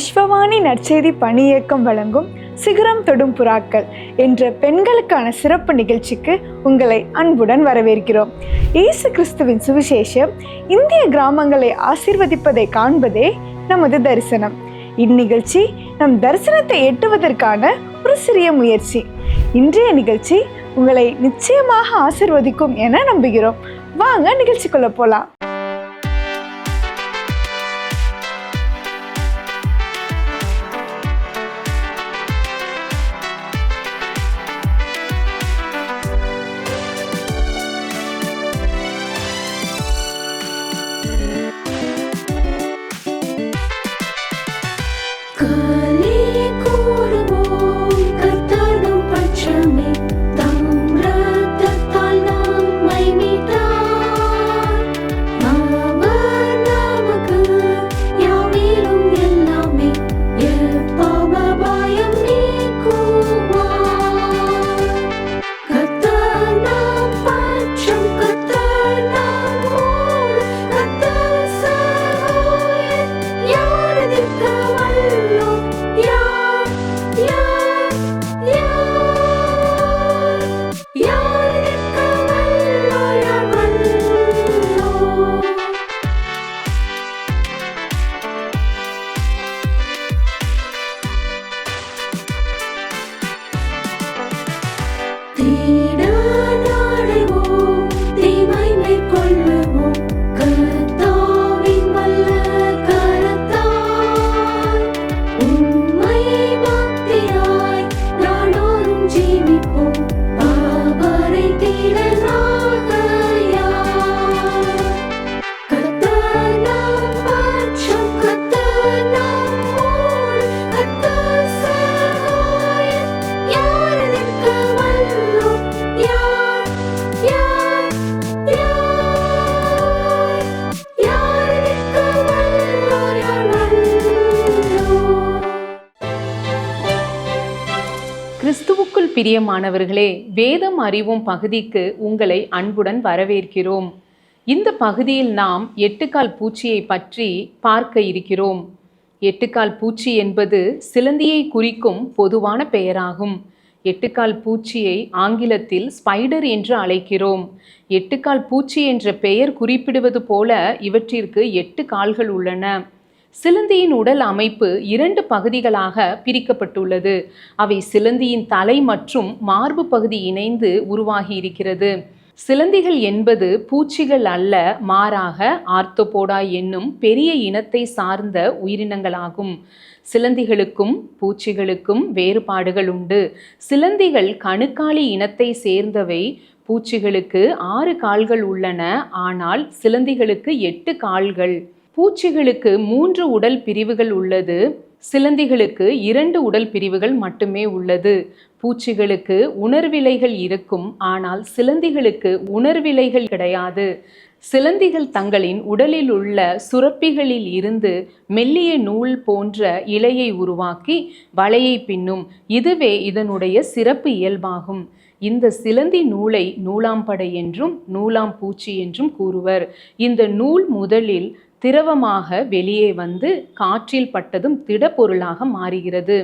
விஸ்வவாணி நற்செய்தி பணி இயக்கம் வழங்கும் சிகரம் தொடும் புறாக்கள் என்ற பெண்களுக்கான சிறப்பு நிகழ்ச்சிக்கு உங்களை அன்புடன் வரவேற்கிறோம். இயேசு கிறிஸ்துவின் சுவிசேஷம் இந்திய கிராமங்களை ஆசீர்வதிப்பதை காண்பதே நமது தரிசனம். இந்நிகழ்ச்சி நம் தரிசனத்தை எட்டுவதற்கான ஒரு சிறிய முயற்சி. இன்றைய நிகழ்ச்சி உங்களை நிச்சயமாக ஆசீர்வதிக்கும் என நம்புகிறோம். வாங்க நிகழ்ச்சிக்குள்ள போலாம். கிறிஸ்துவுக்குள் பிரியமானவர்களே, வேதம் அறிவும் பகுதிக்கு உங்களை அன்புடன் வரவேற்கிறோம். இந்த பகுதியில் நாம் எட்டுக்கால் பூச்சியை பற்றி பார்க்க இருக்கிறோம். எட்டுக்கால் பூச்சி என்பது சிலந்தியை குறிக்கும் பொதுவான பெயராகும். எட்டுக்கால் பூச்சியை ஆங்கிலத்தில் ஸ்பைடர் என்று அழைக்கிறோம். எட்டுக்கால் பூச்சி என்ற பெயர் குறிப்பிடுவது போல இவற்றிற்கு 8 கால்கள் உள்ளன. சிலந்தியின் உடல் அமைப்பு 2 பகுதிகளாக பிரிக்கப்பட்டுள்ளது. அவை சிலந்தியின் தலை மற்றும் மார்பு பகுதி இணைந்து உருவாகி இருக்கிறது. சிலந்திகள் என்பது பூச்சிகள் அல்ல, மாறாக ஆர்த்தோபோடா என்னும் பெரிய இனத்தை சார்ந்த உயிரினங்களாகும். சிலந்திகளுக்கும் பூச்சிகளுக்கும் வேறுபாடுகள் உண்டு. சிலந்திகள் கணுக்காலி இனத்தை சேர்ந்தவை. பூச்சிகளுக்கு 6 கால்கள் உள்ளன, ஆனால் சிலந்திகளுக்கு 8 கால்கள். பூச்சிகளுக்கு 3 உடல் பிரிவுகள் உள்ளது. சிலந்திகளுக்கு 2 உடல் பிரிவுகள் மட்டுமே உள்ளது. பூச்சிகளுக்கு உணர்விலைகள் இருக்கும், ஆனால் சிலந்திகளுக்கு உணர்விலைகள் கிடையாது. சிலந்திகள் தங்களின் உடலில் உள்ள சுரப்பிகளில் இருந்து மெல்லிய நூல் போன்ற இழையை உருவாக்கி வலையை பின்னும். இதுவே இதனுடைய சிறப்பு இயல்பாகும். இந்த சிலந்தி நூலை நூலாம்படை என்றும் நூலாம் பூச்சி என்றும் கூறுவர். இந்த நூல் முதலில் திரவமாக வெளியே வந்து காற்றில் பட்டதும் திடப்பொருளாக மாறுகிறது.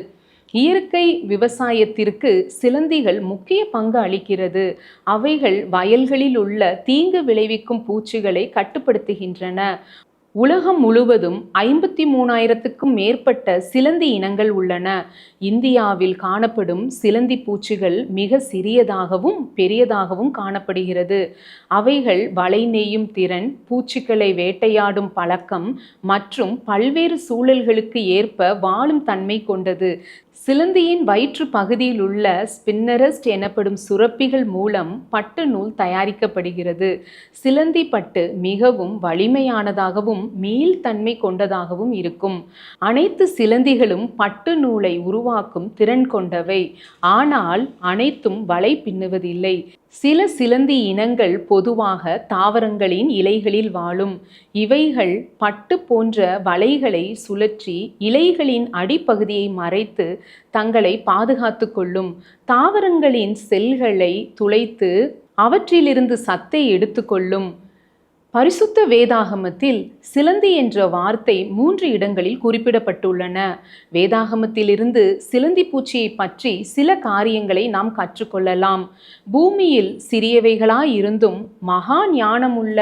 இயற்கை விவசாயத்திற்கு சிலந்திகள் முக்கிய பங்கு அளிக்கிறது. அவைகள் வயல்களில் உள்ள தீங்கு விளைவிக்கும் பூச்சிகளை கட்டுப்படுத்துகின்றன. உலகம் முழுவதும் 53,000க்கும் மேற்பட்ட சிலந்தி இனங்கள் உள்ளன. இந்தியாவில் காணப்படும் சிலந்தி பூச்சிகள் மிக சிறியதாகவும் பெரியதாகவும் காணப்படுகிறது. அவைகள் வலை நெய்யும் திறன், பூச்சிகளை வேட்டையாடும் பழக்கம் மற்றும் பல்வேறு சூழல்களுக்கு ஏற்ப வாழும் தன்மை கொண்டது. சிலந்தியின் வயிற்று பகுதியில் உள்ள ஸ்பின்னரஸ்ட் எனப்படும் சுரப்பிகள் மூலம் பட்டு நூல் தயாரிக்கப்படுகிறது. சிலந்தி பட்டு மிகவும் வலிமையானதாகவும் மீள்தன்மை கொண்டதாகவும் இருக்கும். அனைத்து சிலந்திகளும் பட்டு நூலை உருவாக்கும் திறன் கொண்டவை. ஆனால் அனைத்தும் வலை பின்னுவதில்லை. சில சிலந்தி இனங்கள் பொதுவாக தாவரங்களின் இலைகளில் வாழும். இவைகள் பட்டு போன்ற வலைகளை சுழற்றி இலைகளின் அடிப்பகுதியை மறைத்து தங்களை பாதுகாத்து கொள்ளும். தாவரங்களின் செல்களை துளைத்து அவற்றிலிருந்து சத்தை எடுத்துக்கொள்ளும். பரிசுத்த வேதாகமத்தில் சிலந்தி என்ற வார்த்தை 3 இடங்களில் குறிப்பிடப்பட்டுள்ளன. வேதாகமத்திலிருந்து சிலந்தி பூச்சியை பற்றி சில காரியங்களை நாம் கற்றுக்கொள்ளலாம். பூமியில் சிறியவைகளாயிருந்தும் மகா ஞானமுள்ள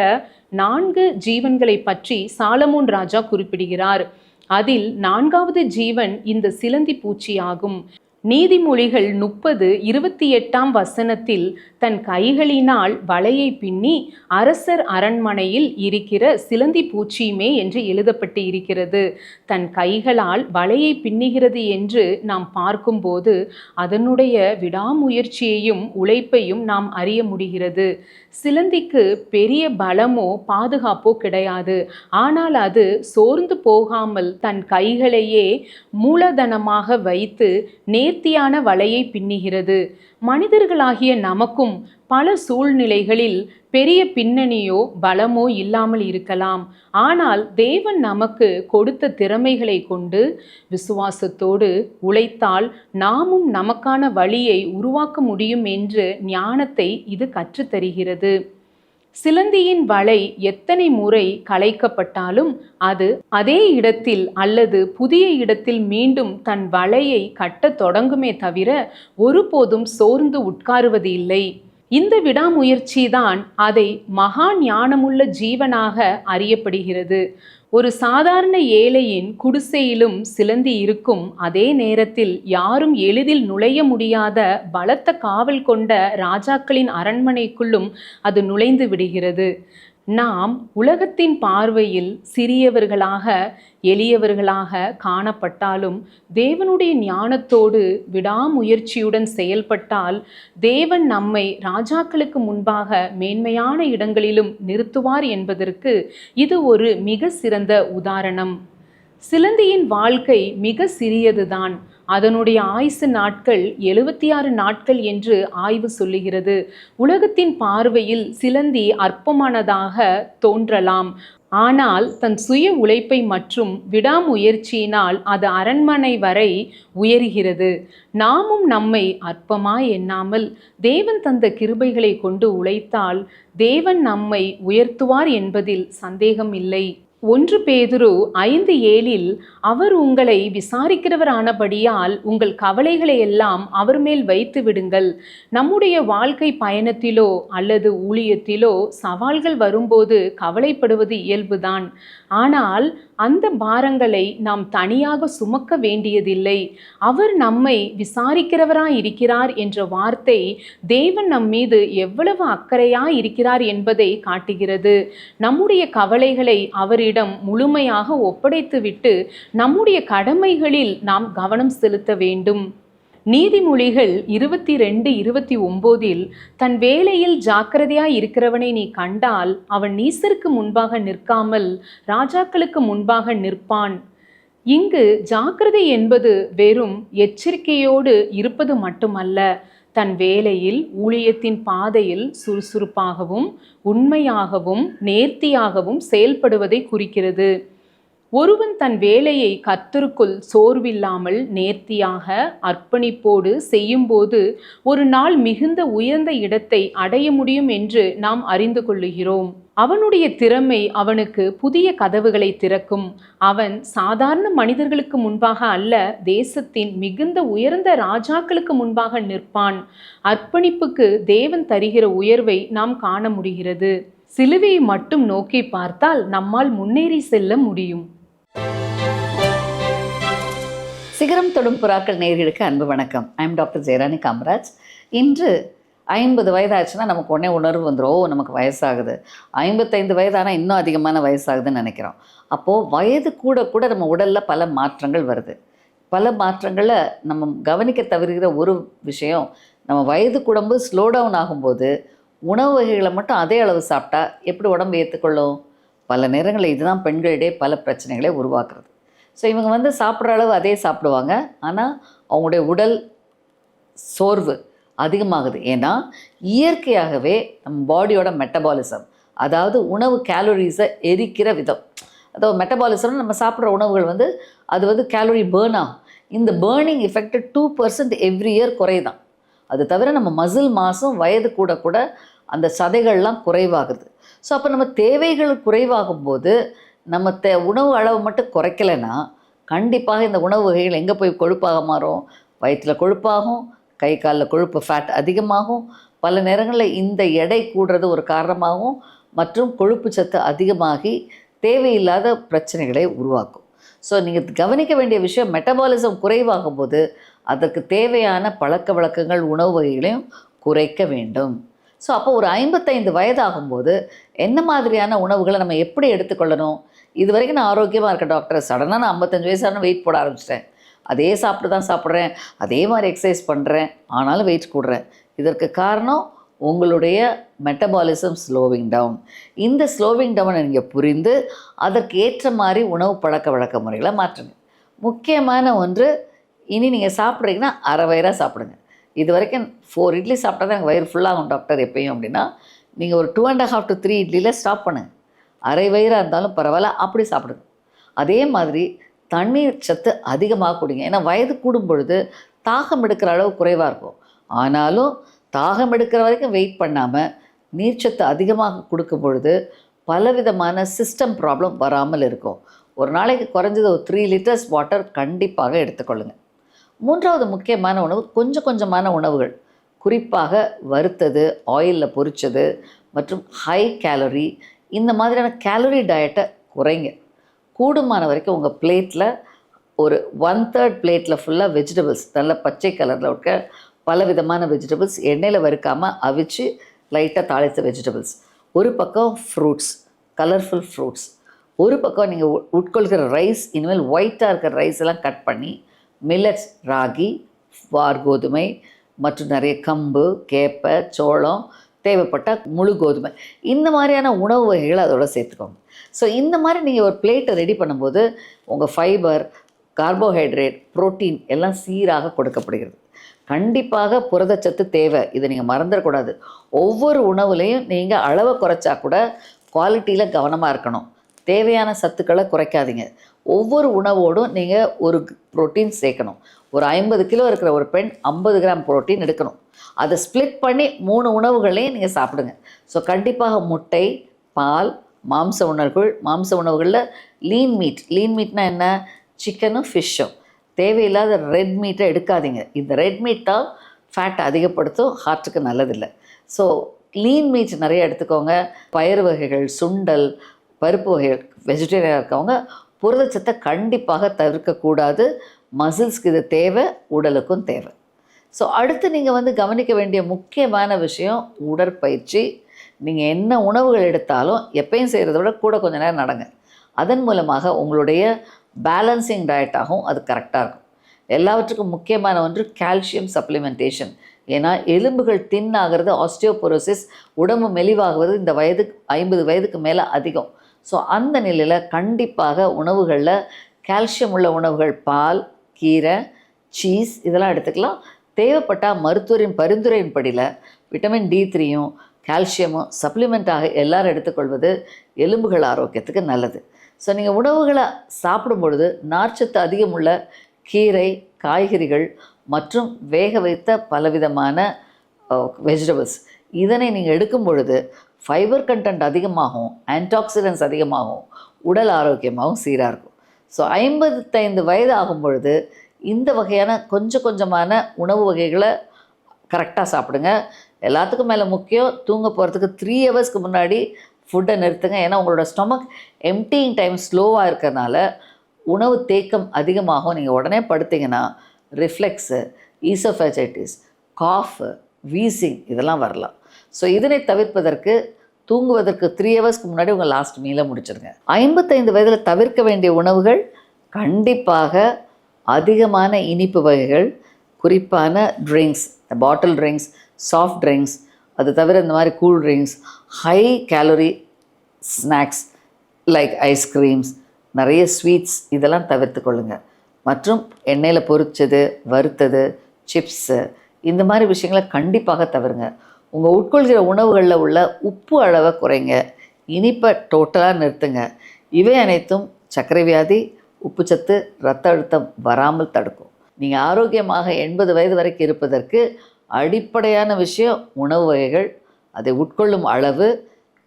4 ஜீவன்களை பற்றி சாலமோன் ராஜா குறிப்பிடுகிறார். அதில் 4வது ஜீவன் இந்த சிலந்தி பூச்சியாகும். நீதிமொழிகள் 30:28 தன் கைகளினால் வலையை பின்னி அரசர் அரண்மனையில் இருக்கிற சிலந்தி பூச்சியுமே என்று எழுதப்பட்டு இருக்கிறது. தன் கைகளால் வலையை பின்னுகிறது என்று நாம் பார்க்கும்போது அதனுடைய விடாமுயற்சியையும் உழைப்பையும் நாம் அறிய முடிகிறது. சிலந்திக்கு பெரிய பலமோ பாதுகாப்போ கிடையாது. ஆனால் அது சோர்ந்து போகாமல் தன் கைகளையே மூலதனமாக வைத்து நேர்த்தியான வலையை பின்னுகிறது. மனிதர்களாகிய நமக்கும் பல சூழ்நிலைகளில் பெரிய பின்னணியோ பலமோ இல்லாமல் இருக்கலாம். ஆனால் தேவன் நமக்கு கொடுத்த திறமைகளை கொண்டு விசுவாசத்தோடு உழைத்தால் நாமும் நமக்கான வழியை உருவாக்க முடியும் என்று ஞானத்தை இது கற்றுத்தருகிறது. சிலந்தியின் வலை எத்தனை முறை கலைக்கப்பட்டாலும் அது அதே இடத்தில் அல்லது புதிய இடத்தில் மீண்டும் தன் வலையை கட்டத் தொடங்குமே தவிர ஒருபோதும் சோர்ந்து உட்காருவது இல்லை. இந்த விடாமுயற்சி தான் அதை மகா ஞானமுள்ள ஜீவனாக அறியப்படுகிறது. ஒரு சாதாரண ஏழையின் குடிசையிலும் சிலந்தி இருக்கும். அதே நேரத்தில் யாரும் எளிதில் நுழைய முடியாத பலத்த காவல் கொண்ட ராஜாக்களின் அரண்மனைக்குள்ளும் அது நுழைந்து விடுகிறது. நாம் உலகத்தின் பார்வையில் சிறியவர்களாக எளியவர்களாக காணப்பட்டாலும் தேவனுடைய ஞானத்தோடு விடாமுயற்சியுடன் செயல்பட்டால் தேவன் நம்மை ராஜாக்களுக்கு முன்பாக மேன்மையான இடங்களிலும் நிறுத்துவார் என்பதற்கு இது ஒரு மிக சிறந்த உதாரணம். சிலந்தியின் வாழ்க்கை மிக சிறியதுதான். அதனுடைய ஆயுசு நாட்கள் 76 நாட்கள் என்று ஆய்வு சொல்லுகிறது. உலகத்தின் பார்வையில் சிலந்தி அற்பமானதாக தோன்றலாம். ஆனால் தன் சுய உழைப்பை மற்றும் விடாமுயற்சியினால் அது அரண்மனை வரை உயர்கிறது. நாமும் நம்மை அற்பமாய் எண்ணாமல் தேவன் தந்த கிருபைகளை கொண்டு உழைத்தால் தேவன் நம்மை உயர்த்துவார் என்பதில் சந்தேகம் இல்லை. 1 பேதுரு 5:7 அவர் உங்களை விசாரிக்கிறவரானபடியால் உங்கள் கவலைகளை எல்லாம் அவர் மேல் வைத்து விடுங்கள். நம்முடைய வாழ்க்கை பயணத்திலோ அல்லது ஊழியத்திலோ சவால்கள் வரும்போது கவலைப்படுவது இயல்புதான். ஆனால் அந்த பாரங்களை நாம் தனியாக சுமக்க வேண்டியதில்லை. அவர் நம்மை விசாரிக்கிறவராய் இருக்கிறார் என்ற வார்த்தை தேவன் நம் மீது எவ்வளவு அக்கறையாய் இருக்கிறார் என்பதை காட்டுகிறது. நம்முடைய கவலைகளை அவரிடம் முழுமையாக ஒப்படைத்துவிட்டு நம்முடைய கடமைகளில் நாம் கவனம் செலுத்த வேண்டும். நீதிமொழிகள் 22:29 தன் வேலையில் ஜாக்கிரதையாய் இருக்கிறவனை நீ கண்டால் அவன் நீசருக்கு முன்பாக நிற்காமல் ராஜாக்களுக்கு முன்பாக நிற்பான். இங்கு ஜாக்கிரதை என்பது வெறும் எச்சரிக்கையோடு இருப்பது மட்டுமல்ல, தன் வேலையில் ஊழியத்தின் பாதையில் சுறுசுறுப்பாகவும் உண்மையாகவும் நேர்த்தியாகவும் செயல்படுவதை குறிக்கிறது. ஒருவன் தன் வேலையை கர்த்தருக்குள் சோர்வில்லாமல் நேர்த்தியாக அர்ப்பணிப்போடு செய்யும்போது ஒரு நாள் மிகுந்த உயர்ந்த இடத்தை அடைய முடியும் என்று நாம் அறிந்து கொள்ளுகிறோம். அவனுடைய திறமை அவனுக்கு புதிய கதவுகளை திறக்கும். அவன் சாதாரண மனிதர்களுக்கு முன்பாக அல்ல, தேசத்தின் மிகுந்த உயர்ந்த ராஜாக்களுக்கு முன்பாக நிற்பான். அர்ப்பணிப்புக்கு தேவன் தருகிற உயர்வை நாம் காண முடிகிறது. சிலுவையை மட்டும் நோக்கி பார்த்தால் நம்மால் முன்னேறி செல்ல முடியும். சிகரம் தொடும் புறாக்கள் நேயர்களுக்கு அன்பு வணக்கம். I'm doctor Jayarani Kamaraj. இன்று 50 வயதாச்சுன்னா நமக்கு உடனே உணர்வு வந்துடும், நமக்கு வயசாகுது. 55 வயதானால் இன்னும் அதிகமான வயசாகுதுன்னு நினைக்கிறோம். அப்போது வயது கூட கூட நம்ம உடலில் பல மாற்றங்கள் வருது. பல மாற்றங்களை நம்ம கவனிக்க தவறுகிற ஒரு விஷயம், நம்ம வயது கூடும்போது ஸ்லோ டவுன் ஆகும்போது உணவு வகைகளை மட்டும் அதே அளவு சாப்பிட்டா எப்படி உடம்பு ஏற்றுக்கொள்ளும்? பல நேரங்களில் இதுதான் பெண்களிடையே பல பிரச்சனைகளை உருவாக்குறது. ஸோ இவங்க சாப்பிட்ற அளவு அதே சாப்பிடுவாங்க, ஆனால் அவங்களுடைய உடல் சோர்வு அதிகமாகுது. ஏன்னா இயற்கையாகவே நம்ம பாடியோட மெட்டபாலிசம், அதாவது உணவு கேலரிஸை எரிக்கிற விதம், அதாவது மெட்டபாலிசம் நம்ம சாப்பிட்ற உணவுகள் அது கேலரி பேர்ன் ஆகும். இந்த பேர்னிங் எஃபெக்ட் 2% எவ்ரி இயர் குறையுதான். அது தவிர நம்ம மசில் மாஸும் வயது கூட கூட அந்த சதைகள்லாம் குறைவாகுது. ஸோ அப்போ நம்ம தேவைகள் குறைவாகும் போது நம்ம உணவு அளவு மட்டும் குறைக்கலைன்னா கண்டிப்பாக இந்த உணவு வகைகள் எங்கே போய் கொழுப்பாக மாறும்? வயிற்றில் கொழுப்பாகும், கை காலில் கொழுப்பு ஃபேட் அதிகமாகும், பல நேரங்களில் இந்த எடை கூடுறது ஒரு காரணமாகும், மற்றும் கொழுப்பு சத்து அதிகமாகி தேவையில்லாத பிரச்சனைகளை உருவாக்கும். ஸோ நீங்கள் கவனிக்க வேண்டிய விஷயம், மெட்டபாலிசம் குறைவாகும் போது அதற்கு தேவையான பழக்க வழக்கங்கள் உணவு வகைகளையும் குறைக்க வேண்டும். ஸோ அப்போ ஒரு 55 வயதாகும்போது என்ன மாதிரியான உணவுகளை நம்ம எப்படி எடுத்துக்கொள்ளணும்? இது வரைக்கும் நான் ஆரோக்கியமாக இருக்கேன் டாக்டர், சடனாக நான் 55 வயசான வெயிட் போட ஆரம்பிச்சிட்டேன், அதே சாப்பிட்டு தான் சாப்பிட்றேன், அதே மாதிரி எக்ஸசைஸ் பண்ணுறேன், ஆனாலும் வெயிட் கூடுறேன். இதற்கு காரணம் உங்களுடைய மெட்டபாலிசம் ஸ்லோவிங் டவுன். இந்த ஸ்லோவிங் டவுனை நீங்கள் புரிந்து அதற்கு ஏற்ற மாதிரி உணவு பழக்க வழக்க முறைகளை மாற்றுங்க. முக்கியமான ஒன்று, இனி நீங்கள் சாப்பிட்றீங்கன்னா அரை வயிறாக சாப்பிடுங்க. இது வரைக்கும் 4 இட்லி சாப்பிட்டா தான் எனக்கு வயிறு ஃபுல்லாகும் டாக்டர் எப்பயும் அப்படின்னா, நீங்கள் ஒரு 2.5 to 3 இட்லியில் ஸ்டாப் பண்ணுங்க. அரை வயிறாக இருந்தாலும் பரவாயில்ல, அப்படி சாப்பிடுங்க. அதே மாதிரி தண்ணீர் சத்து அதிகமாக குடிங்க. ஏன்னா வயது கூடும் பொழுது தாகம் எடுக்கிற அளவு குறைவாக இருக்கும். ஆனாலும் தாகம் எடுக்கிற வரைக்கும் வெயிட் பண்ணாமல் நீர்ச்சத்து அதிகமாக கொடுக்கும் பொழுது பலவிதமான சிஸ்டம் ப்ராப்ளம் வராமல் இருக்கும். ஒரு நாளைக்கு குறைஞ்சது ஒரு 3 லிட்டர்ஸ் வாட்டர் கண்டிப்பாக எடுத்துக்கொள்ளுங்கள். மூன்றாவது முக்கியமான உணவு கொஞ்சம் கொஞ்சமான உணவுகள், குறிப்பாக வறுத்தது, ஆயிலில் பொரித்தது மற்றும் ஹை கேலரி, இந்த மாதிரியான கேலரி டயட்டை குறைங்க. கூடுமான வரைக்கும் உங்கள் பிளேட்டில் ஒரு 1/3 பிளேட்டில் ஃபுல்லாக வெஜிடபிள்ஸ், நல்ல பச்சை கலரில் இருக்க பலவிதமான வெஜிடபிள்ஸ், எண்ணெயில் வறுக்காமல் அவிச்சு லைட்டாக தாளித்த வெஜிடபிள்ஸ், ஒரு பக்கம் ஃப்ரூட்ஸ், கலர்ஃபுல் ஃப்ரூட்ஸ், ஒரு பக்கம் நீங்கள் உட்கொள்கிற ரைஸ், இனிமேல் ஒயிட்டாக இருக்கிற ரைஸ் எல்லாம் கட் பண்ணி மில்லட்ஸ், ராகி, வார்கோதுமை மற்றும் நிறைய கம்பு, கேப்பை, சோளம், தேவைப்பட்ட முழு கோதுமை, இந்த மாதிரியான உணவு வகைகளை அதோட சேர்த்துக்கோங்க. ஸோ இந்த மாதிரி நீங்கள் ஒரு பிளேட்டை ரெடி பண்ணும்போது உங்கள் ஃபைபர், கார்போஹைட்ரேட், புரோட்டீன் எல்லாம் சீராக கொடுக்கப்படுகிறது. கண்டிப்பாக புரதச்சத்து தேவை, இதை நீங்கள் மறந்துடக்கூடாது. ஒவ்வொரு உணவுலையும் நீங்கள் அளவை குறைச்சா கூட குவாலிட்டியில் கவனமாக இருக்கணும். தேவையான சத்துக்களை குறைக்காதீங்க. ஒவ்வொரு உணவோடும் நீங்கள் ஒரு புரோட்டீன் சேர்க்கணும். ஒரு 50 கிலோ இருக்கிற ஒரு பெண் 50 கிராம் புரோட்டீன் எடுக்கணும். அதை ஸ்ப்ளிட் பண்ணி 3 உணவுகளையும் நீங்கள் சாப்பிடுங்க. ஸோ கண்டிப்பாக முட்டை, பால், மாம்ச உணவுகளில் லீன் மீட்னா என்ன? சிக்கனும் ஃபிஷ்ஷும். தேவையில்லாத ரெட் மீட்டை எடுக்காதீங்க. இந்த ரெட் மீட் தான் ஃபேட் அதிகப்படுத்தும், ஹார்ட்டுக்கு நல்லதில்லை. ஸோ லீன் மீட் நிறைய எடுத்துக்கோங்க. பயிறு வகைகள், சுண்டல், பருப்பு வகைகள், வெஜிடேரியனாக இருக்கவங்க புரதச்சத்தை கண்டிப்பாக தவிர்க்கக்கூடாது. மசில்ஸ்க்கு இது தேவை, உடலுக்கும் தேவை. ஸோ அடுத்து நீங்கள் கவனிக்க வேண்டிய முக்கியமான விஷயம் உடற்பயிற்சி. நீங்கள் என்ன உணவுகள் எடுத்தாலும் எப்பயும் செய்கிறத விட கூட கொஞ்சம் நேரம் நடங்க. அதன் மூலமாக உங்களுடைய பேலன்சிங் டயட்டாகவும் அது கரெக்டாக இருக்கும். எல்லாவற்றுக்கும் முக்கியமான ஒன்று கால்சியம் சப்ளிமெண்டேஷன். ஏன்னா எலும்புகள் தின் ஆகிறது, ஆஸ்டியோபோரோசிஸ், உடம்பு மெலிவாகுவது இந்த 50 வயதுக்கு மேலே அதிகம். ஸோ அந்த நிலையில் கண்டிப்பாக உணவுகளில் கால்சியம் உள்ள உணவுகள், பால், கீரை, சீஸ் இதெல்லாம் எடுத்துக்கலாம். தேவைப்பட்டால் மருத்துவரின் பரிந்துரையின்படியில் விட்டமின் D3யும் கால்சியமும் சப்ளிமெண்ட்டாக எல்லாரும் எடுத்துக்கொள்வது எலும்புகள் ஆரோக்கியத்துக்கு நல்லது. ஸோ நீங்கள் உணவுகளை சாப்பிடும் பொழுது நார்ச்சத்து அதிகமுள்ள கீரை, காய்கறிகள் மற்றும் வேக வைத்த பலவிதமான வெஜிடபிள்ஸ், இதனை நீங்கள் எடுக்கும் பொழுது ஃபைபர் கண்டென்ட் அதிகமாகவும், ஆன்டாக்சிடன்ட்ஸ் அதிகமாகவும், உடல் ஆரோக்கியமாகவும் சீராக இருக்கும். ஸோ 55 வயது ஆகும் பொழுது இந்த வகையான கொஞ்சம் கொஞ்சமான உணவு வகைகளை கரெக்டாக சாப்பிடுங்க. எல்லாத்துக்கும் மேலே முக்கியம், தூங்க போகிறதுக்கு 3 ஹவர்ஸ்க்கு முன்னாடி ஃபுட்டை நிறுத்துங்க. ஏன்னா உங்களோட ஸ்டொமக் எம்டிங் டைம் ஸ்லோவாக இருக்கிறதுனால உணவு தேக்கம் அதிகமாகும். நீங்கள் உடனே படுத்திங்கன்னா ரிஃப்ளெக்ஸு, ஈசோஃபேஜைட்டிஸ், காஃபு, வீசிங் இதெல்லாம் வரலாம். ஸோ இதனை தவிர்ப்பதற்கு தூங்குவதற்கு 3 ஹவர்ஸ்க்கு முன்னாடி உங்கள் லாஸ்ட் மீலை முடிச்சிடுங்க. 55 வயதில் தவிர்க்க வேண்டிய உணவுகள் கண்டிப்பாக அதிகமான இனிப்பு வகைகள், குறிப்பான ட்ரிங்க்ஸ், பாட்டில் ட்ரிங்க்ஸ், சாஃப்ட் ட்ரிங்க்ஸ், அது தவிர இந்த மாதிரி cool drinks, high calorie snacks like ice creams, நிறைய ஸ்வீட்ஸ் இதெல்லாம் தவிர்த்து கொள்ளுங்கள். மற்றும் எண்ணெயில் பொரிச்சது, வறுத்தது, சிப்ஸு இந்த மாதிரி விஷயங்களை கண்டிப்பாக தவிருங்க. உங்கள் உட்கொள்கிற உணவுகளில் உள்ள உப்பு அளவை குறைங்க. இனிப்பை டோட்டலாக நிறுத்துங்க. இவை அனைத்தும் சர்க்கரை வியாதி, உப்புச்சத்து, இரத்த அழுத்தம் வராமல் தடுக்கும். நீங்கள் ஆரோக்கியமாக 80 வயது வரைக்கும் இருப்பதற்கு அடிப்படையான விஷயம் உணவு வகைகள், அதை உட்கொள்ளும் அளவு,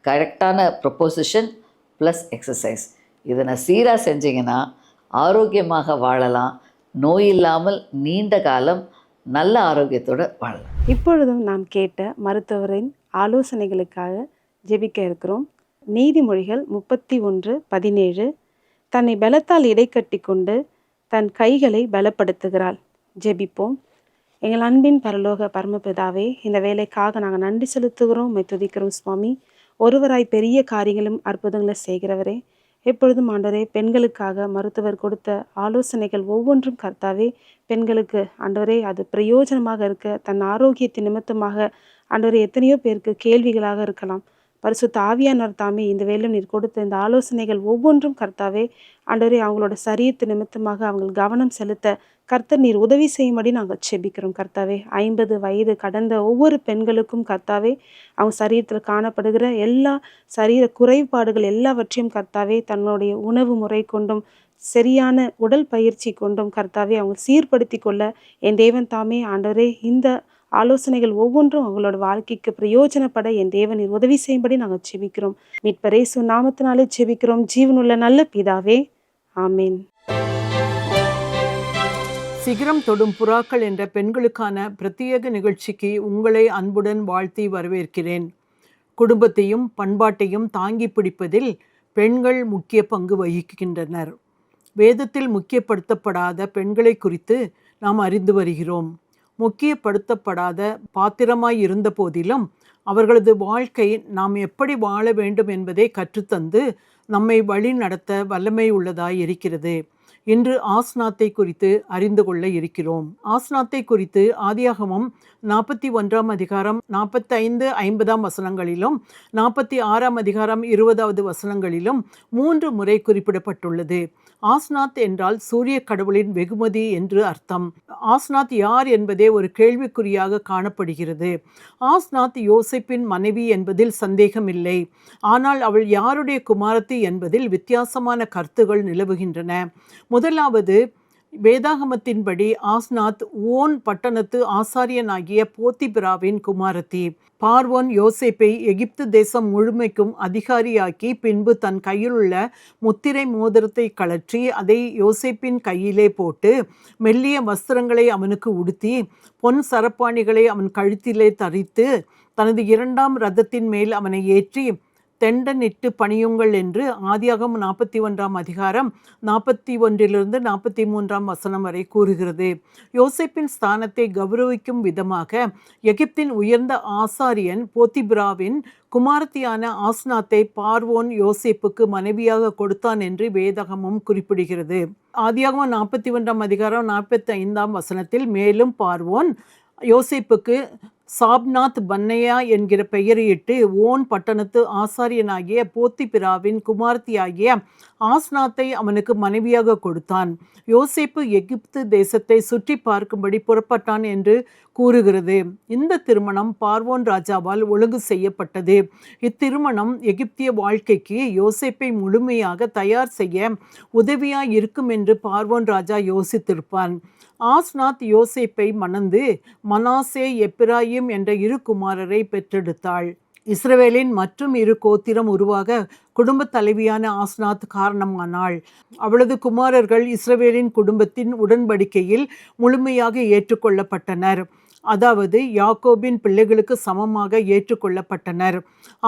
கரெக்டான ப்ரொப்போசிஷன் ப்ளஸ் எக்ஸசைஸ், இதை சீராக செஞ்சிங்கன்னா ஆரோக்கியமாக வாழலாம். நோய் இல்லாமல் நீண்ட காலம் நல்ல ஆரோக்கியத்தோடு வாழலாம். இப்பொழுதும் நாம் கேட்ட மருத்துவரின் ஆலோசனைகளுக்காக ஜெபிக்க இருக்கிறோம். நீதிமொழிகள் 31:17 தன்னை பலத்தால் இடைக்கட்டி கொண்டு தன் கைகளை பலப்படுத்துகிறாள். ஜெபிப்போம். எங்கள் அன்பின் பரலோக பரமபிதாவே, இந்த வேலைக்காக நாங்கள் நன்றி செலுத்துகிறோம், உம்மை துதிக்கிறோம் சுவாமி. ஒருவராய் பெரிய காரியங்களும் அற்புதங்களை செய்கிறவரே, எப்பொழுதும் ஆண்டவரே, பெண்களுக்காக மருத்துவர் கொடுத்த ஆலோசனைகள் ஒவ்வொன்றும் கர்த்தாவே பெண்களுக்கு ஆண்டவரே அது பிரயோஜனமாக இருக்க, தன் ஆரோக்கியத்தின் நிமித்தமாக ஆண்டவரே எத்தனையோ பேருக்கு கேள்விகளாக இருக்கலாம். பரிசுத்த ஆவியானவர் தாமே இந்த வேளையில் நீர் கொடுத்த இந்த ஆலோசனைகள் ஒவ்வொன்றும் கர்த்தாவே ஆண்டவரே அவங்களோட சரீரத்து நிமித்தமாக அவங்க கவனம் செலுத்த கர்த்தர் நீர் உதவி செய்யும்படி நாங்கள் செபிக்கிறோம். கர்த்தாவே 50 வயது கடந்த ஒவ்வொரு பெண்களுக்கும் கர்த்தாவே அவங்க சரீரத்தில் காணப்படுகிற எல்லா சரீர குறைபாடுகள் எல்லாவற்றையும் கர்த்தாவே தன்னுடைய உணவு முறை கொண்டும் சரியான உடல் பயிற்சி கொண்டும் கர்த்தாவே அவங்க சீர்படுத்தி கொள்ள என் தேவன் தாமே ஆண்டவரே இந்த ஆலோசனைகள் ஒவ்வொன்றும் அவங்களோட வாழ்க்கைக்கு பிரயோஜனப்பட என் தேவன் நீர் உதவி செய்யும்படி நாங்கள் செபிக்கிறோம். மீட்பர் இயேசு நாமத்தினாலே செபிக்கிறோம் ஜீவனுள்ள நல்ல பிதாவே, ஆமேன். சிகரம் தொடும் புறாக்கள் என்ற பெண்களுக்கான பிரத்யேக நிகழ்ச்சிக்கு உங்களை அன்புடன் வாழ்த்தி வரவேற்கிறேன். குடும்பத்தையும் பண்பாட்டையும் தாங்கி பிடிப்பதில் பெண்கள் முக்கிய பங்கு வகிக்கின்றனர். வேதத்தில் முக்கியப்படுத்தப்படாத பெண்களை குறித்து நாம் அறிந்து வருகிறோம். முக்கியப்படுத்தப்படாத பாத்திரமாய் இருந்த போதிலும் அவர்களது வாழ்க்கை நாம் எப்படி வாழ வேண்டும் என்பதை கற்றுத்தந்து நம்மை வழி நடத்த வல்லமை உள்ளதாய் இருக்கிறது. இன்று ஆஸ்நாத்தை குறித்து அறிந்து கொள்ள இருக்கிறோம். ஆஸ்நாத்தை குறித்து ஆதியாகமம் 41 அதிகாரம் 45, 50 வசனங்களிலும் 46 அதிகாரம் 20 வசனங்களிலும் 3 முறை குறிப்பிடப்பட்டுள்ளது. ஆஸ்நாத் என்றால் சூரிய கடவுளின் வெகுமதி என்று அர்த்தம். ஆஸ்நாத் யார் என்பதே ஒரு கேள்விக்குறியாக காணப்படுகிறது. ஆஸ்நாத் யோசேப்பின் மனைவி என்பதில் சந்தேகமில்லை. ஆனால் அவள் யாருடைய குமாரத்தி என்பதில் வித்தியாசமான கருத்துகள் நிலவுகின்றன. முதலாவது, வேதாகமத்தின்படி ஆஸ்நாத் ஓன் பட்டணத்து ஆசாரியனாகிய போத்திபிராவின் குமாரத்தி. பார்வோன் யோசேப்பை எகிப்து தேசம் முழுமைக்கும் அதிகாரியாக்கி பின்பு தன் கையிலுள்ள முத்திரை மோதிரத்தை கழற்றி அதை யோசேப்பின் கையிலே போட்டு மெல்லிய வஸ்திரங்களை அவனுக்கு உடுத்தி பொன் சரப்பாணிகளை அவன் கழுத்திலே தரித்து தனது 2ஆம் ரதத்தின் மேல் அவனை ஏற்றி தெண்டனிட்டு பணியுங்கள் என்று ஆதியாகமம் 41 அதிகாரம் 41 43 வசனம் வரை கூறுகிறது. யோசேப்பின் ஸ்தானத்தை கௌரவிக்கும் விதமாக எகிப்தின் உயர்ந்த ஆசாரியன் போத்திபிராவின் குமாரத்தியான ஆஸ்நாத்தை பார்வோன் யோசேப்புக்கு மனைவியாக கொடுத்தான் என்று வேதாகமம் குறிப்பிடுகிறது. ஆதியாகமம் 41 அதிகாரம் 45 வசனத்தில் மேலும் பார்வோன் யோசேப்புக்கு சாப்நாத் பன்னையா என்கிற பெயரையிட்டு ஓன் பட்டணத்து ஆசாரியனாகிய போத்திபிராவின் குமார்த்தியாகிய ஆஸ்நாத்தை அவனுக்கு மனைவியாக கொடுத்தான். யோசேப்பு எகிப்து தேசத்தை சுற்றி பார்க்கும்படி புறப்பட்டான் என்று கூறுகிறது. இந்த திருமணம் பார்வோன் ராஜாவால் ஒழுங்கு செய்யப்பட்டது. இத்திருமணம் எகிப்திய வாழ்க்கைக்கு யோசேப்பை முழுமையாக தயார் செய்ய உதவியாய் இருக்கும் என்று பார்வோன் ராஜா யோசித்திருப்பான். ஆஸ்நாத் யோசேப்பை மணந்து மனாசே, எப்பிராயிம் என்ற 2 குமாரரை பெற்றெடுத்தாள். இஸ்ரவேலின் மற்றும் 2 கோத்திரம் உருவாக குடும்ப தலைவியான ஆஸ்நாத் காரணமானாள். அவளது குமாரர்கள் இஸ்ரவேலின் குடும்பத்தின் உடன்படிக்கையில் முழுமையாக ஏற்றுக்கொள்ளப்பட்டனர். அதாவது யாக்கோபின் பிள்ளைகளுக்கு சமமாக ஏற்றுக்கொள்ளப்பட்டனர்.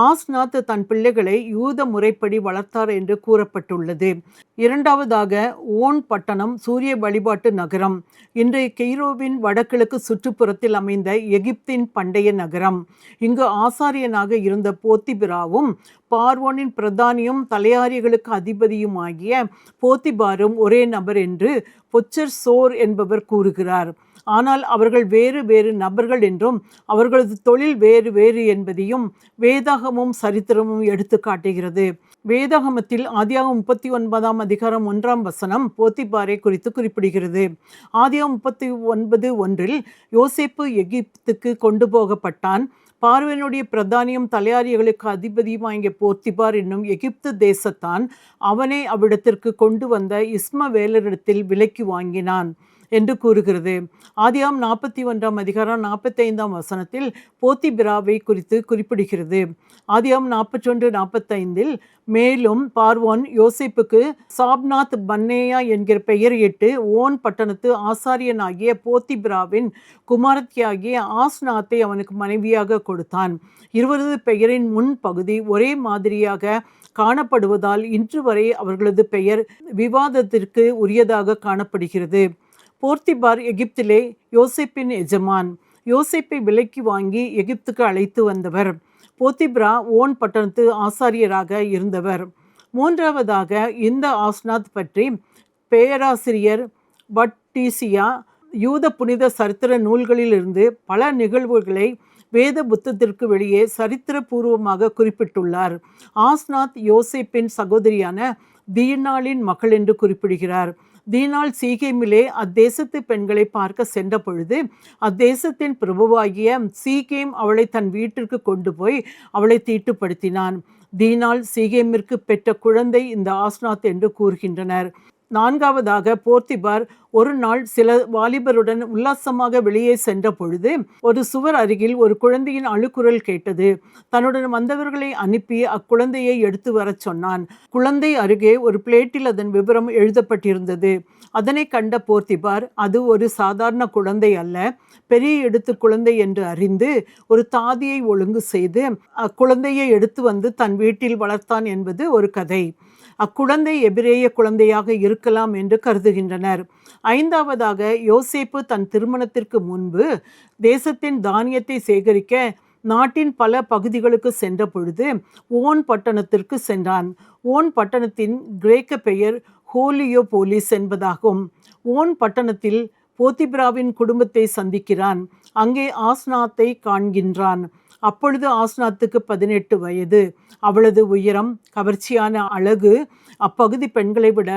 ஆஸ்நாத் தன் பிள்ளைகளை யூத முறைப்படி வளர்த்தார் என்று கூறப்பட்டுள்ளது. 2வதாக ஓன் பட்டணம் சூரிய வழிபாட்டு நகரம். இன்றைய கெய்ரோவின் வடகிழக்கு சுற்றுப்புறத்தில் அமைந்த எகிப்தின் பண்டைய நகரம். இங்கு ஆசாரியனாக இருந்த போத்திபிராவும் பார்வோனின் பிரதானியும் தலையாரிகளுக்கு அதிபதியுமாகிய போத்திபாரும் ஒரே நபர் என்று பொச்சர் சோர் என்பவர் கூறுகிறார். ஆனால் அவர்கள் வேறு வேறு நபர்கள் என்றும் அவர்களது தொழில் வேறு வேறு என்பதையும் வேதாகமும் சரித்திரமும் எடுத்து காட்டுகிறது. வேதாகமத்தில் ஆதியாகமம் 39 அதிகாரம் 1 வசனம் போத்திபாரை குறித்து குறிப்பிடுகிறது. ஆதியாகமம் 39:1 யோசேப்பு எகிப்துக்கு கொண்டு போகப்பட்டான். பார்வோனுடைய பிரதானியும் தலையாரிகளுக்கு அதிபதியுமாகிய போத்திபார் என்னும் எகிப்து தேசத்தான் அவனை அவ்விடத்திற்கு கொண்டு வந்த இஸ்மவேலரிடத்தில் விலைக்கு வாங்கினான். என்று கூறுகிறது. ஆதியாகமம் 41 அதிகாரம் 45 போத்திபிராவை குறித்து குறிப்பிடுகிறது. ஆதியாகமம் 41:45 மேலும் பார்வோன் யோசேப்புக்கு சாப்நாத் பன்னேயா என்கிற பெயரிட்டு ஓன் பட்டணத்து ஆசாரியனாகிய போத்திபிராவின் குமாரத்தியாகிய ஆஸ்நாத்தை அவனுக்கு மனைவியாக கொடுத்தான். இருவரது பெயரின் முன் பகுதி ஒரே மாதிரியாக காணப்படுவதால் இன்று வரை அவர்களது பெயர் விவாதத்திற்கு உரியதாக காணப்படுகிறது. போர்த்திபார் எகிப்திலே யோசேப்பின் எஜமான். யோசேப்பை விலைக்கு வாங்கி எகிப்துக்கு அழைத்து வந்தவர். போத்திபிரா ஓன் பட்டணத்து ஆசாரியராக இருந்தவர். மூன்றாவதாக இந்த ஆஸ்நாத் பற்றி பேராசிரியர் பட்டீசியா யூத புனித சரித்திர நூல்களிலிருந்து பல நிகழ்வுகளை வேத புத்தத்திற்கு வெளியே சரித்திரபூர்வமாக குறிப்பிட்டுள்ளார். ஆஸ்நாத் யோசேப்பின் சகோதரியான தீனாளின் மகள் என்று குறிப்பிடுகிறார். தீனாள் சீகேமிலே அத்தேசத்து பெண்களை பார்க்க சென்ற பொழுது அத்தேசத்தின் பிரபுவாகிய சீகேம் அவளை தன் வீட்டிற்கு கொண்டு போய் அவளை தீட்டுப்படுத்தினான். தீனாள் சீகேமிற்கு பெற்ற குழந்தை இந்த ஆஸ்நாத் என்று கூறுகின்றனர். நான்காவதாக போர்த்திபார் ஒரு நாள் சில வாலிபருடன் உல்லாசமாக வெளியே சென்ற பொழுது ஒரு சுவர் அருகில் ஒரு குழந்தையின் அழுக்குரல் கேட்டது. தன்னுடன் வந்தவர்களை அனுப்பி அக்குழந்தையை எடுத்து வரச் சொன்னான். குழந்தை அருகே ஒரு பிளேட்டில் அதன் விவரம் எழுதப்பட்டிருந்தது. அதனை கண்ட போர்த்திபார் அது ஒரு சாதாரண குழந்தை அல்ல, பெரிய எடுத்து குழந்தை என்று அறிந்து ஒரு தாதியை ஒழுங்கு செய்து அக்குழந்தையை எடுத்து வந்து தன் வீட்டில் வளர்த்தான் என்பது ஒரு கதை. அக்குழந்தை எபிரேய குழந்தையாக இருக்கலாம் என்று கருதுகின்றனர். ஐந்தாவதாக யோசேப்பு தன் திருமணத்திற்கு முன்பு தேசத்தின் தானியத்தை சேகரிக்க நாட்டின் பல பகுதிகளுக்கு சென்ற பொழுது ஓன் பட்டணத்திற்கு சென்றான். ஓன் பட்டணத்தின் கிரேக்க பெயர் ஹோலியோபோலிஸ் என்பதாகும். ஓன் பட்டணத்தில் போத்திபிராவின் குடும்பத்தை சந்திக்கிறான். அங்கே ஆஸ்நாத்தை காண்கின்றான். அப்பொழுது ஆஸ்நாத்துக்கு 18 வயது. அவளது உயரம், கவர்ச்சியான அழகு அப்பகுதி பெண்களை விட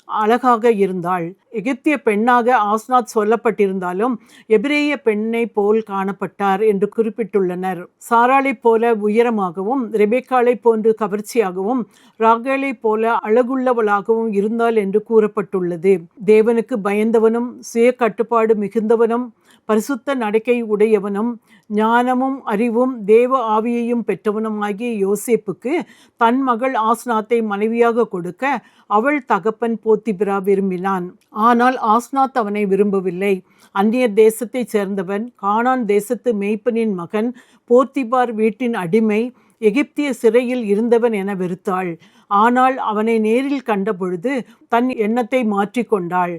அழகாக இருந்தாள். எகிப்திய பெண்ணாக ஆஸ்நாத் சொல்லப்பட்டிருந்தாலும் எபிரேய பெண்ணை போல் காணப்பட்டார் என்று குறிப்பிட்டுள்ளனர். சாராளை போல உயரமாகவும் ரெபேக்காளை போன்று கவர்ச்சியாகவும் ராகேலை போல அழகுள்ளவளாகவும் இருந்தாள் என்று கூறப்பட்டுள்ளது. தேவனுக்கு பயந்தவனும் சுய கட்டுப்பாடு மிகுந்தவனும் பரிசுத்த நடக்கை உடையவனும் ஞானமும் அறிவும் தேவ ஆவியையும் பெற்றவனுமாகிய யோசேப்புக்கு தன் மகள் ஆஸ்நாத்தை மனைவியாக கொடுக்க அவள் தகப்பன் போத்திபிரா விரும்பினான். ஆனால் ஆஸ்நாத் அவனை விரும்பவில்லை. அந்நிய தேசத்தைச் சேர்ந்தவன், கானான் தேசத்து மேய்ப்பனின் மகன், போர்த்திபார் வீட்டின் அடிமை, எகிப்திய சிறையில் இருந்தவன் என வெறுத்தாள். ஆனால் அவனை நேரில் கண்டபொழுது தன் எண்ணத்தை மாற்றிக்கொண்டாள்.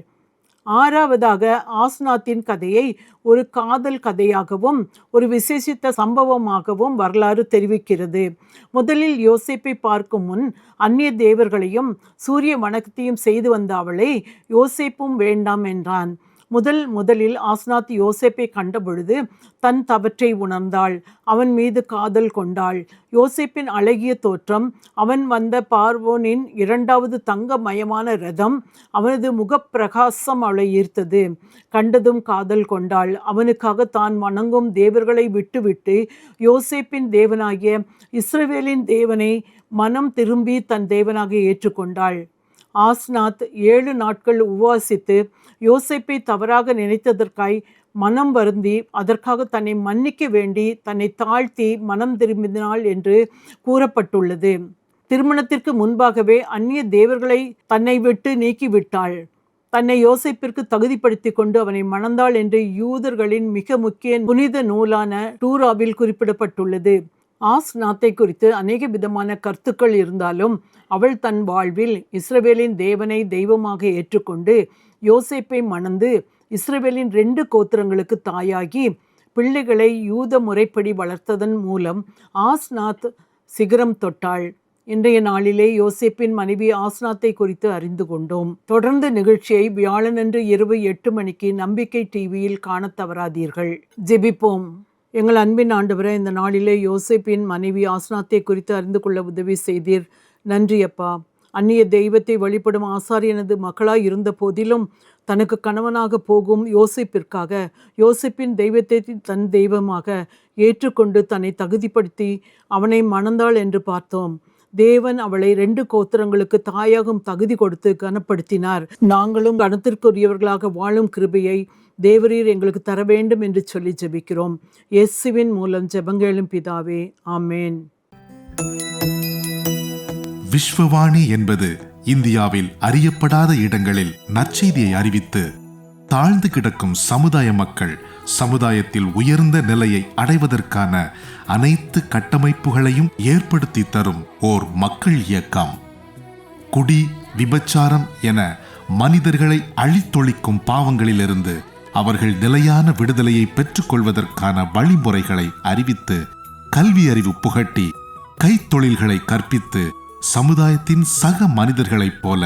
ஆறாவதாக ஆஸ்நாத்தின் கதையை ஒரு காதல் கதையாகவும் ஒரு விசேஷித்த சம்பவமாகவும் வரலாறு தெரிவிக்கிறது. முதலில் யோசேப்பை பார்க்கும் முன் அந்நிய தேவர்களையும் சூரிய வணக்கத்தையும் செய்து வந்த அவளை யோசேப்பும் வேண்டாம் என்றான். முதலில் ஆஸ்நாத் யோசேப்பை கண்டபொழுது தன் தவற்றை உணர்ந்தாள். அவன் மீது காதல் கொண்டாள். யோசேப்பின் அழகிய தோற்றம், அவன் வந்த பார்வோனின் 2வது தங்கமயமான ரதம், அவனது முகப்பிரகாசம் அவளை ஈர்த்தது. கண்டதும் காதல் கொண்டாள். அவனுக்காக தான் வணங்கும் தேவர்களை விட்டுவிட்டு யோசேப்பின் தேவனாகிய இஸ்ரவேலின் தேவனை மனம் திரும்பி தன் தேவனாக ஏற்றுக்கொண்டாள். ஆஸ்நாத் 7 நாட்கள் உபவாசித்து யோசேப்பை தவறாக நினைத்ததற்காய் மனம் வருந்தி அதற்காக தன்னை மன்னிக்க வேண்டி தன்னை தாழ்த்தி மனம் திரும்பினாள் என்று கூறப்பட்டுள்ளது. திருமணத்திற்கு முன்பாகவே அந்நிய தேவர்களை தன்னை விட்டு நீக்கிவிட்டாள். தன்னை யோசேப்பிற்கு தகுதிப்படுத்தி கொண்டு அவனை மணந்தாள் என்று யூதர்களின் மிக முக்கிய புனித நூலான டூராவில் குறிப்பிடப்பட்டுள்ளது. ஆஸ்நாத்தை குறித்து அநேக விதமான கருத்துக்கள் இருந்தாலும் அவள் தன் வாழ்வில் இஸ்ரவேலின் தேவனை தெய்வமாக ஏற்றுக்கொண்டு யோசேப்பை மணந்து இஸ்ரவேலின் 2 கோத்திரங்களுக்கு தாயாகி பிள்ளைகளை யூத முறைப்படி வளர்த்ததன் மூலம் ஆஸ்நாத் சிகரம் தொட்டாள். இன்றைய நாளிலே யோசேப்பின் மனைவி ஆஸ்நாத்தை குறித்து அறிந்து கொண்டோம். தொடர்ந்து நிகழ்ச்சியை வியாழனன்று இரவு 8 மணிக்கு நம்பிக்கை டிவியில் காணத் தவறாதீர்கள். ஜெபிப்போம். எங்கள் அன்பின் ஆண்டவரே, இந்த நாளிலே யோசேப்பின் மனைவி ஆஸ்நாத்தை குறித்து அறிந்து கொள்ள உதவி செய்தீர். நன்றி அப்பா. அந்நிய தெய்வத்தை வழிபடும் ஆசாரியனது மகளாய் இருந்த போதிலும் தனக்கு கணவனாக போகும் யோசேப்பிற்காக யோசேப்பின் தெய்வத்தை தன் தெய்வமாக ஏற்றுக்கொண்டு தன்னை தகுதிப்படுத்தி அவனை மணந்தாள் என்று பார்த்தோம். தேவன் அவளை 2 கோத்திரங்களுக்கு தாயாகும் தகுதி கொடுத்து கனப்படுத்தினார். நாங்களும் கனத்திற்குரியவர்களாக வாழும் கிருபையை தேவரீர் எங்களுக்கு தர வேண்டும் என்று சொல்லி ஜெபிக்கிறோம். இயேசுவின் மூலம் ஜெபங்களும் பிதாவே, ஆமேன். விஸ்வவாணி என்பது இந்தியாவில் அறியப்படாத இடங்களில் நற்செய்தியை அறிவித்து தாழ்ந்து கிடக்கும் சமுதாய மக்கள் சமுதாயத்தில் உயர்ந்த நிலையை அடைவதற்கான அனைத்து கட்டமைப்புகளையும் ஏற்படுத்தி தரும் ஓர் மக்கள் இயக்கம். குடி, விபச்சாரம் என மனிதர்களை அழித்தொழிக்கும் பாவங்களிலிருந்து அவர்கள் நிலையான விடுதலையை பெற்றுக்கொள்வதற்கான வழிமுறைகளை அறிவித்து, கல்வி அறிவு புகட்டி, கைத்தொழில்களை கற்பித்து, சமுதாயத்தின் சக மனிதர்களைப் போல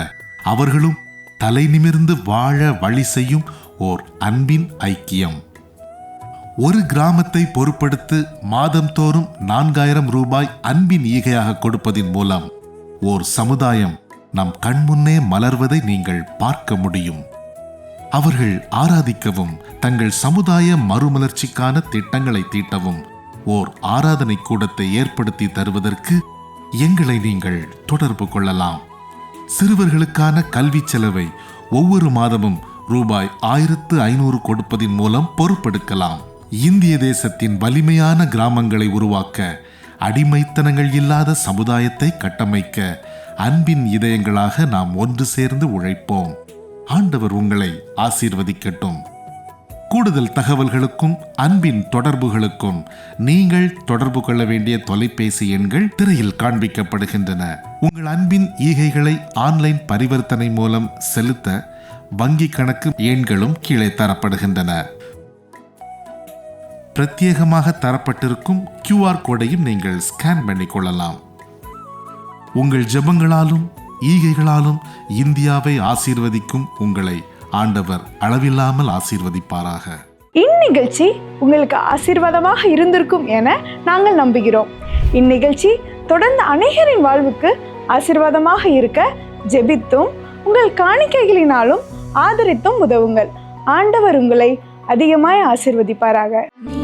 அவர்களும் தலை நிமிர்ந்து வாழ வழி செய்யும் ஓர் அன்பின் ஐக்கியம். ஒரு கிராமத்தை பொறுப்படுத்து மாதந்தோறும் 4000 ரூபாய் அன்பின் ஈகையாக கொடுப்பதின் மூலம் ஓர் சமுதாயம் நம் கண்முன்னே மலர்வதை நீங்கள் பார்க்க முடியும். அவர்கள் ஆராதிக்கவும் தங்கள் சமுதாய மறுமலர்ச்சிக்கான திட்டங்களை தீட்டவும் ஓர் ஆராதனை கூடத்தை ஏற்படுத்தி தருவதற்கு எங்களை நீங்கள் தொடர்பு கொள்ளலாம். சிறுவர்களுக்கான கல்வி செலவை ஒவ்வொரு மாதமும் ரூபாய் 1500 கொடுப்பதின் மூலம் பொறுப்பெடுக்கலாம். இந்திய தேசத்தின் வலிமையான கிராமங்களை உருவாக்க, அடிமைத்தனங்கள் இல்லாத சமுதாயத்தை கட்டமைக்க அன்பின் இதயங்களாக நாம் ஒன்று சேர்ந்து உழைப்போம். ஆண்டவர் உங்களை ஆசீர்வதிக்கட்டும். கூடுதல் தகவல்களுக்கும் அன்பின் தொடர்புகளுக்கும் நீங்கள் தொடர்பு கொள்ள வேண்டிய தொலைபேசி எண்கள் திரையில் காண்பிக்கப்படுகின்றன. உங்கள் அன்பின் ஈகைகளை ஆன்லைன் பரிவர்த்தனை மூலம் செலுத்த வங்கி கணக்கு எண்களும் கீழே தரப்படுகின்றன. பிரத்யேகமாக தரப்பட்டிருக்கும் QR கோடையும் நீங்கள் ஸ்கேன் பண்ணிக் கொள்ளலாம். உங்கள் ஜெபங்களாலும் ஈகைகளாலும் இந்தியாவை ஆசீர்வதிக்கும் உங்களை ஆண்டவர் அளவில்லாமல் ஆசீர்வதிப்பாராக. இந்நிகழ்ச்சி உங்களுக்கு ஆசீர்வாதமாக இருந்திருக்கும் என நாங்கள் நம்புகிறோம். இந்நிகழ்ச்சி தொடர்ந்து அநேகரின் வாழ்வுக்கு ஆசீர்வாதமாக இருக்க ஜெபித்தும் உங்கள் காணிக்கைகளினாலும் ஆதரித்தும் உதவுங்கள். ஆண்டவர் உங்களை அதிகமாய் ஆசீர்வதிப்பாராக. நீ